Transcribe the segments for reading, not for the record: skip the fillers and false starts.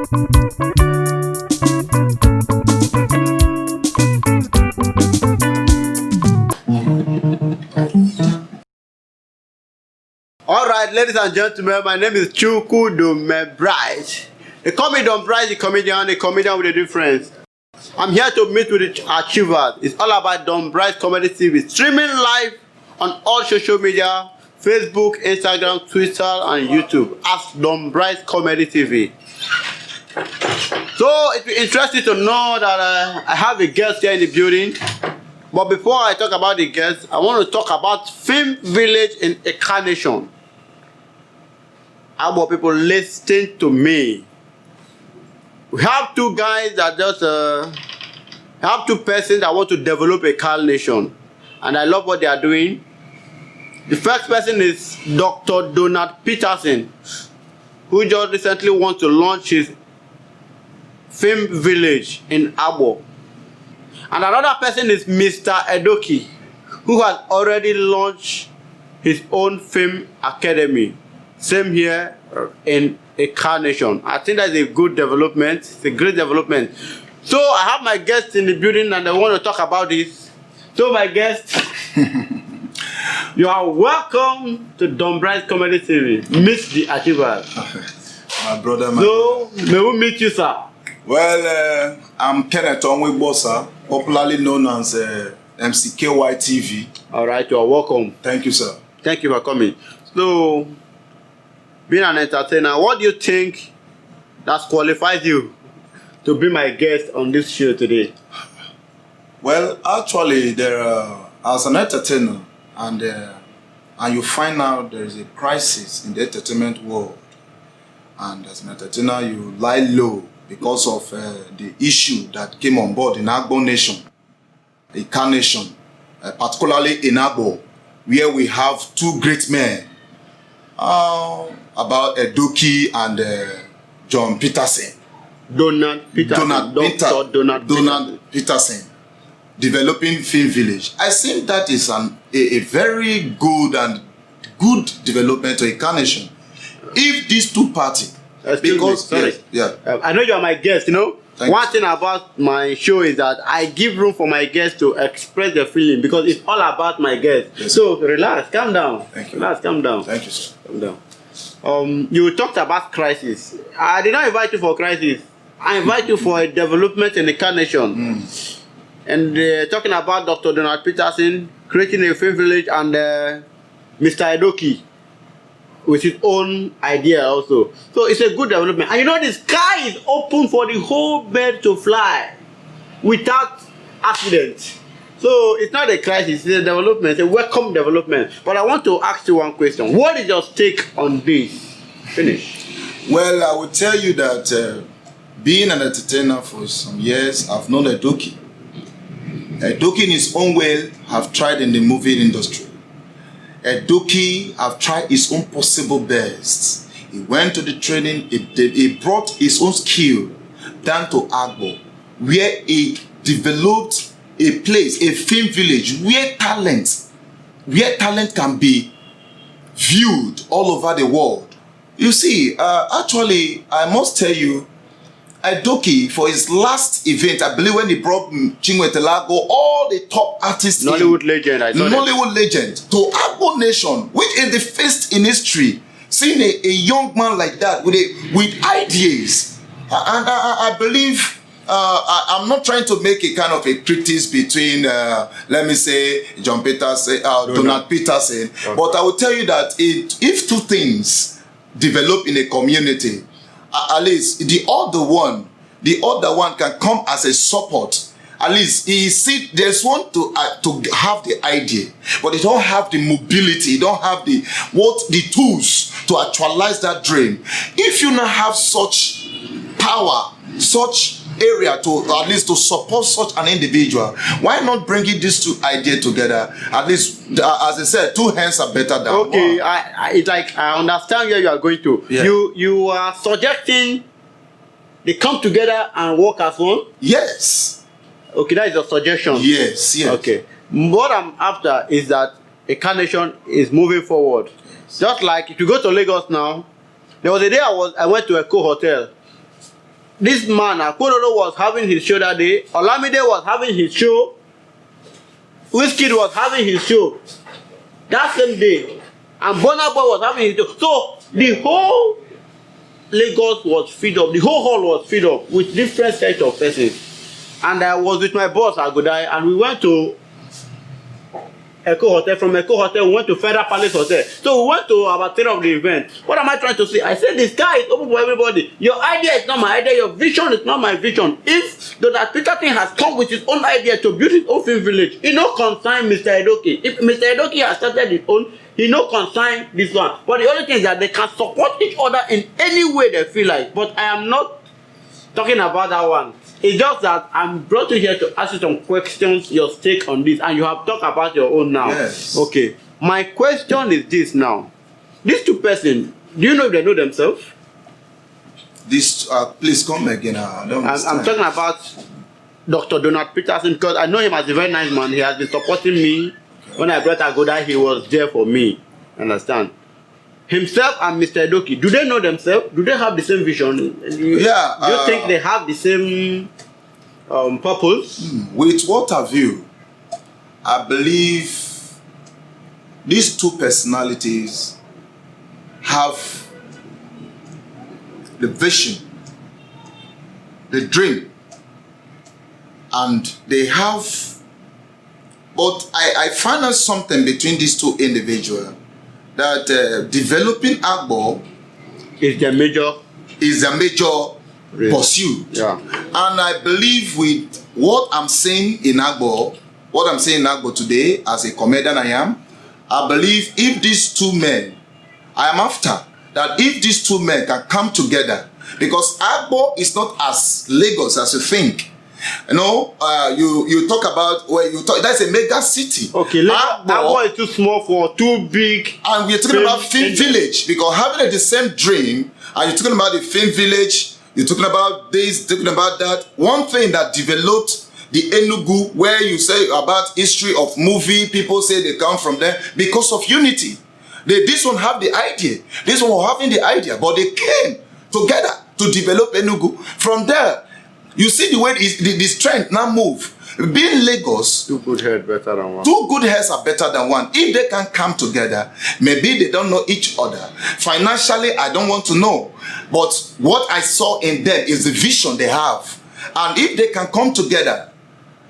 All right, ladies and gentlemen, my name is Chukwudome Bright. They call me Don Bright, the comedian with a difference. I'm here to meet with the achievers. It's all about Don Bright Comedy TV, streaming live on all social media, Facebook, Instagram, Twitter, and YouTube as Don Bright Comedy TV. So it will be interesting to know that I have a guest here in the building. But before I talk about the guest, I want to talk about Film Village in Incarnation. Agbor people, listen to me. We have two guys that just have two persons that want to develop a Cal Nation, and I love what they are doing. The first person is Dr. Donald Peterson, who just recently wants to launch his Film Village in Agbor. And another person is Mr. Edoki, who has already launched his own film academy. Same here in a Car Nation. I think that's a good development. It's a great development. So I have my guests in the building and I want to talk about this. So my guests, you are welcome to Don Bright Comedy TV. Meet the achievers. My brother, So, may we meet you, sir? Well, I'm Kenneth Onwegbosa, popularly known as MCKY TV. All right, you are welcome. Thank you, sir. Thank you for coming. So, being an entertainer, what do you think that qualifies you to be my guest on this show today? Well, actually, as an entertainer, and you find out there is a crisis in the entertainment world, and as an entertainer, you lie low because of the issue that came on board in Agbor Nation, the Car Nation, particularly in Agbor, where we have two great men, about Edoki and John Peterson. Donald Peterson, developing Film Village. I think that is a very good development to a Car Nation. If these two parties, because I know you are my guest, you know. One thing about my show is that I give room for my guests to express their feeling because it's all about my guests. Yes, so relax, calm down. Thank you. Relax, calm down. Thank you, sir. Calm down. You talked about crisis. I did not invite you for crisis. I invite you for a development in the Car Nation. And talking about Dr. Donald Peterson creating a film village and Mr. Edoki with his own idea also. So it's a good development. And you know the sky is open for the whole bird to fly without accident. So it's not a crisis, it's a development, it's a welcome development. But I want to ask you one question. What is your take on this? Finish. Well, I will tell you that being an entertainer for some years, I've known Edoki. Edoki in his own way have tried in the movie industry. Edoki have tried his own possible best. He went to the training, he brought his own skill down to Agbor, where he developed a place, a film village, where talent can be viewed all over the world. You see, actually, I must tell you, Edoki, for his last event, I believe when he brought Chinwetelago, all the top artists, Nollywood legend, to Agbor Nation, which is the first in history, seeing a young man like that with ideas. And I believe, I'm not trying to make a kind of a criticism between, let me say, John Peterson, Donald Peterson, but I will tell you that if two things develop in a community, at least the other one can come as a support. At least there's one to have the idea, but they don't have the mobility, they don't have the tools to actualize that dream. If you now have such power, such area to at least to support such an individual, why not bringing these two ideas together? At least, as I said, two hands are better than one. Okay, it's like I understand where you are going to. Yeah. You are suggesting they come together and work as one? Yes. Okay, that is your suggestion. Yes. Okay. What I'm after is that a Car Nation is moving forward. Yes. Just like if you go to Lagos now, there was a day I went to a Eco Hotel. this man, Akororo, was having his show that day. Olamide was having his show. Wizkid was having his show that same day. And Burna Boy was having his show. So the whole Lagos was filled up. The whole hall was filled up with different sets of persons. And I was with my boss, Agodai, and we went to Echo Hotel. From Echo Hotel, we went to Federal Palace Hotel. So we went to about 10 of the event. What am I trying to say? I said the sky is open for everybody. Your idea is not my idea. Your vision is not my vision. If Donald Peterson has come with his own idea to build his own film village, he no concern Mr. Edoki. If Mr. Edoki has started his own, he no concern this one. But the only thing is that they can support each other in any way they feel like. But I am not talking about that one. It's just that I'm brought you here to ask you some questions, your take on this, and you have talked about your own now. Yes. Okay. My question is this now. These two persons, do you know if they know themselves? This, please come again. I don't understand. I'm talking about Dr. Donald Peterson because I know him as a very nice man. He has been supporting me. When I brought Agoda, he was there for me. Understand? Himself and Mr. Edoki, do they know themselves? Do they have the same vision? Yeah. Do you think they have the same purpose? With what have you? I believe these two personalities have the vision, the dream, and they have. But I find out something between these two individuals. That developing Agbor is the major pursuit. Yeah. And I believe with what I'm saying in Agbor today, as a comedian I believe if these two men, I am after, that if these two men can come together, because Agbor is not as Lagos as you think. You know, you talk about that's a mega city. Okay, Agbor is too small for too big. And we're talking about film village, because having the same dream, and you're talking about the film village, you're talking about this, talking about that. One thing that developed the Enugu, where you say about history of movie, people say they come from there because of unity. This one have the idea, this one having the idea, but they came together to develop Enugu. From there, you see the way the strength now move. Being Lagos, two good heads better than one. Two good heads are better than one. If they can come together, maybe they don't know each other. Financially, I don't want to know. But what I saw in them is the vision they have. And if they can come together,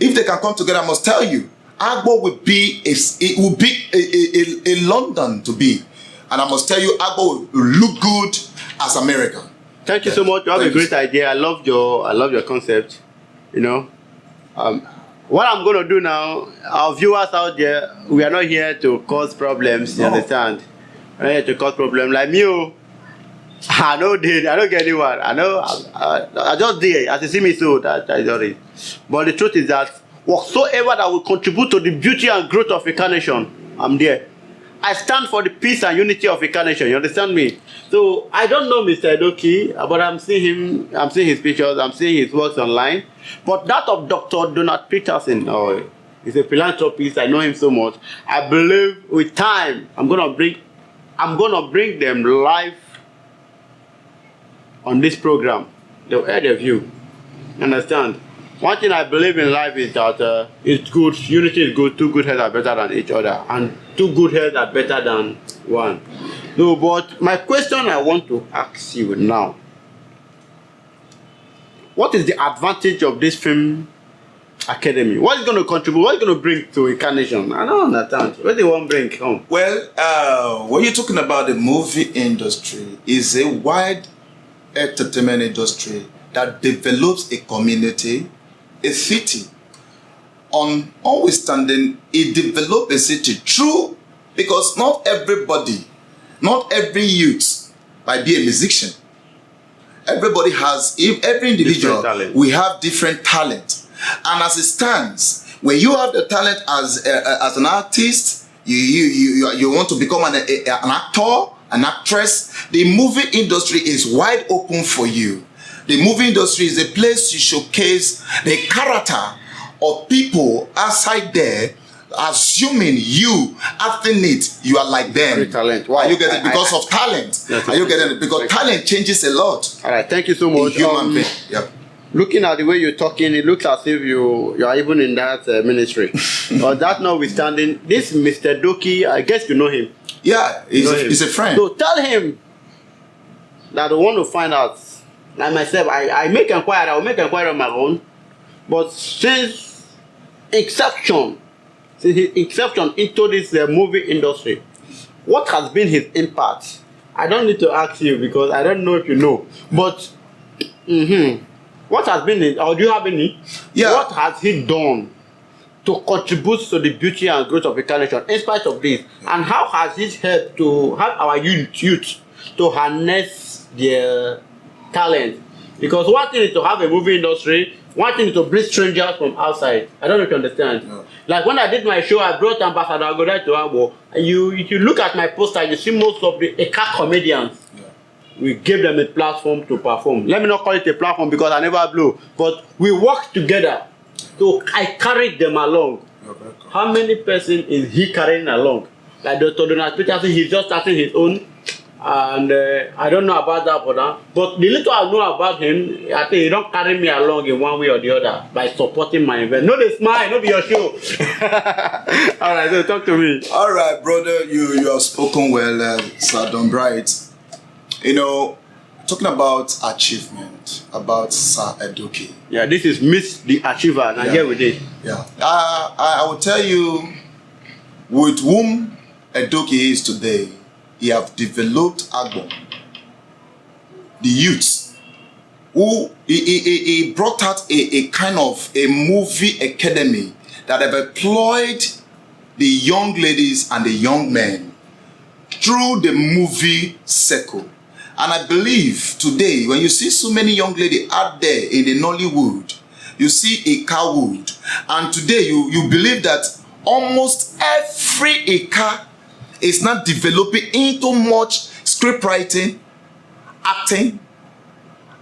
I must tell you, Agbor will be a London to be. And I must tell you, Agbor will look good as America. Thank you so much. You have a great idea. I love your concept. You know, what I'm going to do now, our viewers out there, we are not here to cause problems. You understand? We're not here to cause problems. Like me, I don't get anyone. I just did. As you see me, so that is all it. But the truth is that whatsoever that will contribute to the beauty and growth of a nation, I'm there. I stand for the peace and unity of a nation. You understand me? So I don't know Mr. Edoki, but I'm seeing him. I'm seeing his pictures. I'm seeing his works online. But that of Dr. Donald Peterson, he's a philanthropist. I know him so much. I believe with time, I'm gonna bring them live on this program. They'll hear their view. Understand? One thing I believe in life is that it's good. Unity is good. Two good heads are better than each other, and two good heads are better than one. No, but my question I want to ask you now: what is the advantage of this film academy? What is going to contribute? What is going to bring to incarnation? I don't understand. What do you want to bring home? Well, when you're talking about the movie industry, is a wide entertainment industry that develops a community, a city. On always standing, it develops a city. True, because not everybody, not every youth might be a musician. Everybody has, every individual, we have different talent. And as it stands, when you have the talent as an artist, you want to become an actor, an actress, the movie industry is wide open for you. The movie industry is a place to showcase the character of people outside there, assuming you acting it, you are like them. Very talent. Wow. Are you getting it? Because of talent. Yes, Are you getting it? Because talent changes a lot. All right, thank you so much. Human being. Yep. Looking at the way you're talking, it looks as if you are even in that ministry. But that notwithstanding, this Mr. Doki, I guess you know him. Yeah, he's a friend. So tell him that I want to find out. Like myself, I make inquiry, I will make inquiry on my own. But since inception into this movie industry, what has been his impact? I don't need to ask you because I don't know if you know. But what has been his, or do you have any? Yeah. What has he done to contribute to the beauty and growth of the nation in spite of this? And how has it helped to help our youth to harness their talent? Because one thing is to have a movie industry, one thing is to bring strangers from outside. I don't know if you understand. No. Like when I did my show, I brought Ambassador Agbor to Agbor. If you look at my poster, you see most of the Eka comedians. Yeah. We gave them a platform to perform. Let me not call it a platform because I never blew. But we worked together. So I carried them along. How many person is he carrying along? Like Dr. Donald Peterson, he's just starting his own. And I don't know about that, but the little I know about him, I think he don't carry me along in one way or the other by supporting my event. No, they smile, no be your show. All right, so talk to me. All right, brother, you have spoken well, Sir Don Bright. You know, talking about achievement, about Sir Edoki. Yeah, this is Miss the Achiever, and here with it. Yeah, I will tell you, with whom Edoki is today, he have developed Agbor, the youth, who he brought out a kind of a movie academy that have employed the young ladies and the young men through the movie circle. And I believe today, when you see so many young ladies out there in the Nollywood, you see Eka Wood, and today you believe that almost every Eka is not developing into much script writing, acting,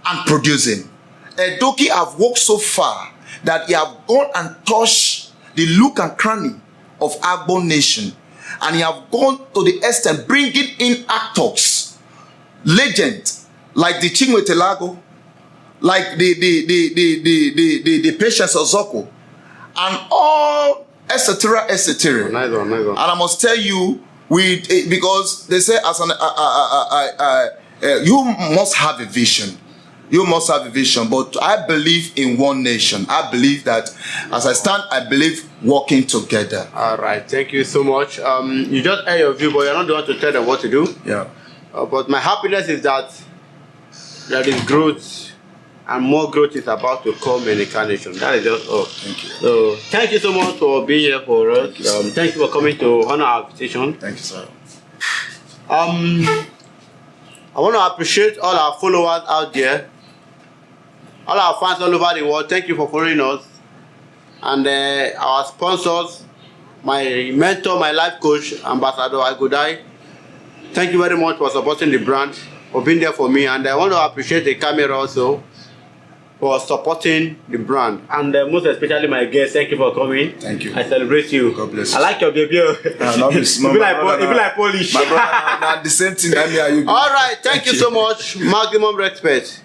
and producing. Edoki have worked so far that he have gone and touched the look and cranny of Agbor Nation, and he have gone to the extent bringing in actors, legends like the Chinwetelago, like the Patience Ozoko, and all etc. etc. Nice one. And I must tell you, because they say as an you must have a vision. You must have a vision, but I believe in one nation. I believe that as I stand, I believe working together. All right, thank you so much. You just air your view, but you're not the one to tell them what to do. Yeah. But my happiness is that there is growth, and more growth is about to come in the nation. That is just all. Thank you. So thank you so much for being here for us. Thank you for coming to honor our invitation. Thank you, sir. I want to appreciate all our followers out there, all our fans all over the world. Thank you for following us, and our sponsors, my mentor, my life coach, Ambassador Agbor. Thank you very much for supporting the brand, for being there for me, and I want to appreciate the camera also for supporting the brand, and most especially my guests. Thank you for coming. Thank you. I celebrate you. God bless you. I like your baby. Not It be like Polish. My brother, not the same thing. All right. Thank you so much. Maximum respect.